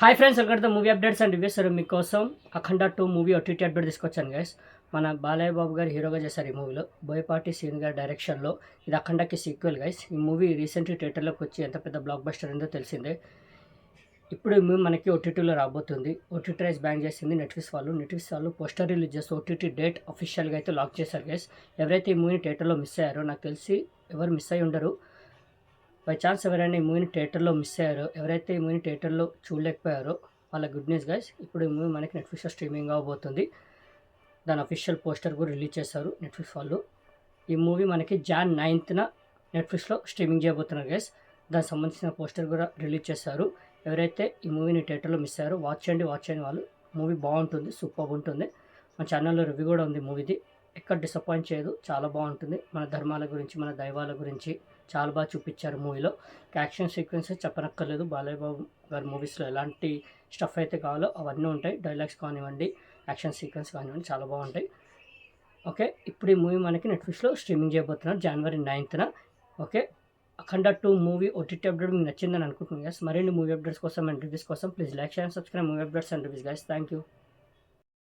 Hi friends, welcome to movie updates and reviews. మీకోసం అఖండ 2 movie OTT update తీసుకొచ్చాను guys. మన బాలయ్య బాబు గారు హీరోగా చేశారు ఈ మూవీలో. బోయపాటి సీన్ గారి డైరెక్షన్లో ఇది అఖండకి సీక్వెల్ గైస్. ఈ మూవీ రీసెంట్గా థియేటర్లోకి వచ్చి ఎంత పెద్ద బ్లాక్ బస్టర్ ఉందో తెలిసిందే. ఇప్పుడు ఈ మూవీ మనకి ఓటీటీలో రాబోతుంది. ఓటీటీ రైస్ బ్యాన్ చేసింది నెట్ఫ్లిక్స్ వాళ్ళు పోస్టర్ రిలీజ్ చేసి ఓటీటీ డేట్ అఫీషియల్గా అయితే లాక్ చేశారు గైస్. ఎవరైతే ఈ మూవీని థియేటర్లో మిస్ అయ్యారో, నాకు తెలిసి ఎవరు మిస్ అయ్యి ఉండరు. బై ఛాన్స్ ఎవరైనా ఈ మూవీని థియేటర్లో మిస్ అయ్యారో, ఎవరైతే ఈ మూవీని థియేటర్లో చూడలేకపోయారో వాళ్ళ గుడ్ న్యూస్ గైస్. ఇప్పుడు ఈ మూవీ మనకి నెట్ఫ్లిక్స్లో స్ట్రీమింగ్ అవబోతుంది. దాని అఫీషియల్ పోస్టర్ కూడా రిలీజ్ చేశారు నెట్ఫ్లిక్స్ వాళ్ళు. ఈ మూవీ మనకి జాన్ 9న నెట్ఫ్లిక్స్లో స్ట్రీమింగ్ చేయబోతున్నారు గైస్. దానికి సంబంధించిన పోస్టర్ కూడా రిలీజ్ చేశారు. ఎవరైతే ఈ మూవీని థియేటర్లో మిస్ అయ్యారో వాచ్ చేయండి వాళ్ళు. మూవీ బాగుంటుంది, సూపర్ ఉంటుంది. మన ఛానల్లో రివ్యూ కూడా ఉంది మూవీది. ఎక్కడ డిసప్పాయింట్ చేయదు, చాలా బాగుంటుంది. మన ధర్మాల గురించి, మన దైవాల గురించి చాలా బాగా చూపించారు మూవీలో. యాక్షన్ సీక్వెన్స్ చెప్పనక్కర్లేదు. బాలయ్య బాబు గారి మూవీస్లో ఎలాంటి స్టఫ్ అయితే కావాలో అవన్నీ ఉంటాయి. డైలాగ్స్ కానివ్వండి, యాక్షన్ సీక్వెన్స్ కానివ్వండి, చాలా బాగుంటాయి. ఓకే, ఇప్పుడు ఈ మూవీ మనకి నెట్ఫ్లిక్స్లో స్ట్రీమింగ్ చేయబోతున్నారు January 9న. ఓకే, అఖండ 2 మూవీ ఓటీటీ అప్డేట్ మీకు నచ్చిందని అనుకుంటున్నాను గైస్. మరిన్ని మూవీ అప్డేట్స్ కోసం అండ్ రివ్యూస్ కోసం please like, share, subscribe movie updates and reviews guys. Thank you.